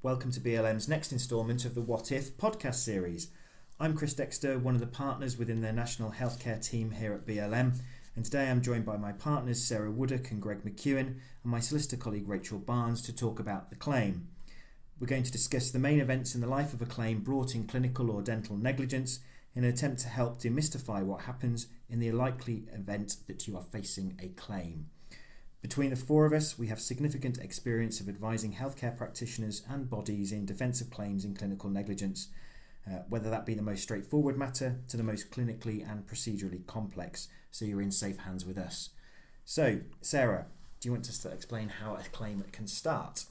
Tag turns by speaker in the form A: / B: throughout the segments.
A: Welcome to BLM's next instalment of the What If podcast series. I'm Chris Dexter, one of the partners within their national healthcare team here at BLM, and today I'm joined by my partners Sarah Wooddock and Greg McEwen and my solicitor colleague Rachel Barnes to talk about the claim. We're going to discuss the main events in the life of a claim brought in clinical or dental negligence in an attempt to help demystify what happens in the likely event that you are facing a claim. Between the four of us, we have significant experience of advising healthcare practitioners and bodies in defence of claims in clinical negligence, whether that be the most straightforward matter to the most clinically and procedurally complex, so you're in safe hands with us. So, Sarah, do you want to explain how a claim can start?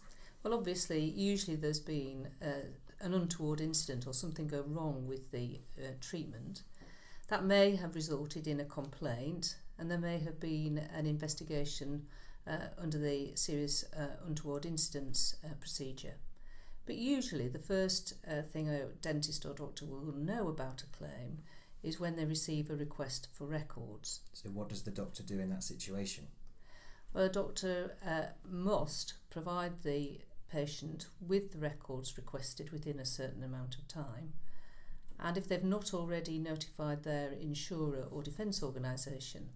B: Well, obviously, usually there's been an untoward incident or something go wrong with the treatment. That may have resulted in a complaint, and there may have been an investigation under the serious untoward incidents procedure. But usually the first thing a dentist or doctor will know about a claim is when they receive a request for records.
A: So what does the doctor do in that situation?
B: Well, a doctor must provide the patient with the records requested within a certain amount of time. And if they've not already notified their insurer or defence organisation,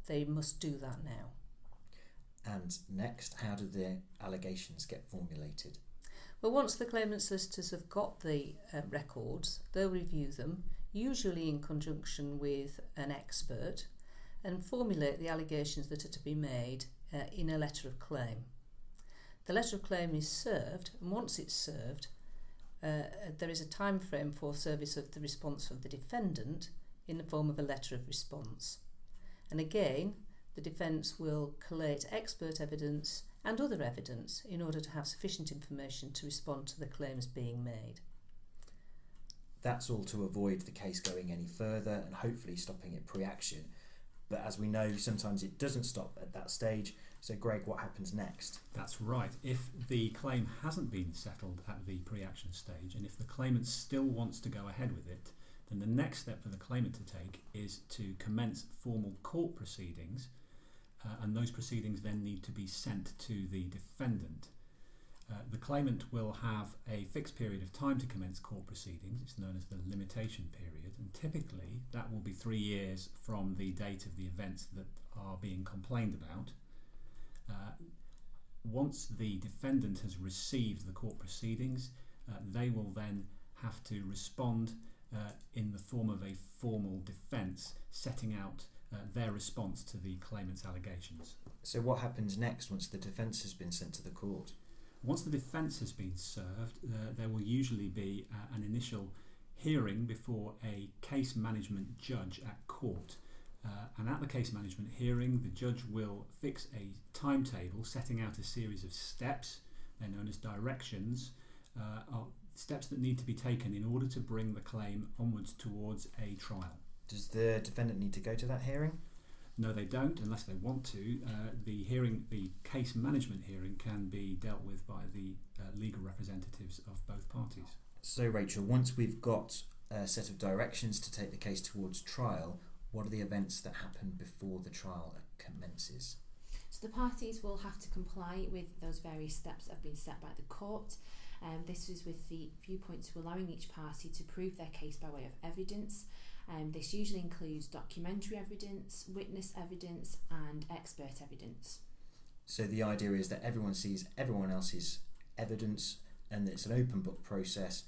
B: they must do that now.
A: And next, how do the allegations get formulated?
B: Well, once the claimant solicitors have got the records, they'll review them, usually in conjunction with an expert, and formulate the allegations that are to be made in a letter of claim. The letter of claim is served, and once it's served, there is a time frame for service of the response of the defendant in the form of a letter of response. And again, the defence will collate expert evidence and other evidence in order to have sufficient information to respond to the claims being made.
A: That's all to avoid the case going any further and hopefully stopping it pre-action. But as we know, sometimes it doesn't stop at that stage. So Greg, what happens next?
C: That's right. If the claim hasn't been settled at the pre-action stage, and if the claimant still wants to go ahead with it, then the next step for the claimant to take is to commence formal court proceedings, and those proceedings then need to be sent to the defendant. The claimant will have a fixed period of time to commence court proceedings. It's known as the limitation period, and typically that will be 3 years from the date of the events that are being complained about. Once the defendant has received the court proceedings, they will then have to respond in the form of a formal defence, setting out their response to the claimant's allegations.
A: So what happens next once the defence has been sent to the court?
C: Once the defence has been served, there will usually be an initial hearing before a case management judge at court. And at the case management hearing, the judge will fix a timetable setting out a series of steps. They're known as directions, are steps that need to be taken in order to bring the claim onwards towards a trial.
A: Does the defendant need to go to that hearing?
C: No, they don't, unless they want to. The case management hearing can be dealt with by the legal representatives of both parties.
A: So Rachel, once we've got a set of directions to take the case towards trial, what are the events that happen before the trial commences?
D: So the parties will have to comply with those various steps that have been set by the court. This is with the viewpoint to allowing each party to prove their case by way of evidence. This usually includes documentary evidence, witness evidence and expert evidence.
A: So the idea is that everyone sees everyone else's evidence and it's an open book process,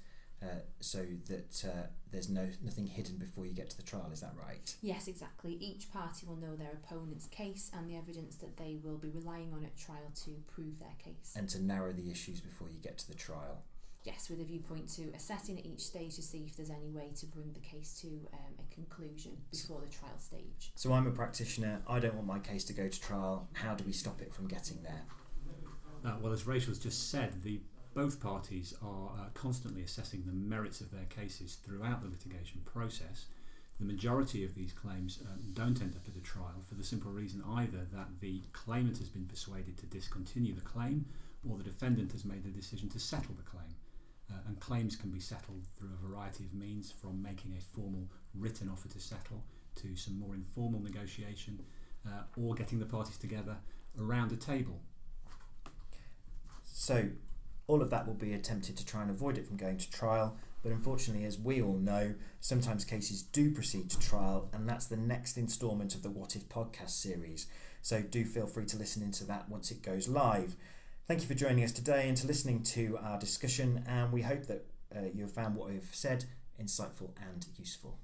A: so that there's nothing hidden before you get to the trial. Is that right?
D: Yes, exactly. Each party will know their opponent's case and the evidence that they will be relying on at trial to prove their case.
A: And to narrow the issues before you get to the trial.
D: Yes, with a viewpoint to assessing at each stage to see if there's any way to bring the case to a conclusion before the trial stage.
A: So I'm a practitioner, I don't want my case to go to trial. How do we stop it from getting there?
C: Well, as Rachel's just said, both parties are constantly assessing the merits of their cases throughout the litigation process. The majority of these claims don't end up at a trial for the simple reason either that the claimant has been persuaded to discontinue the claim or the defendant has made the decision to settle the claim. And claims can be settled through a variety of means, from making a formal written offer to settle to some more informal negotiation, or getting the parties together around a table.
A: So All of that will be attempted to try and avoid it from going to trial, but unfortunately, as we all know, sometimes cases do proceed to trial, and that's the next instalment of the What If podcast series. So do feel free to listen into that once it goes live. Thank you for joining us today and to listening to our discussion, and we hope that you have found what we've said insightful and useful.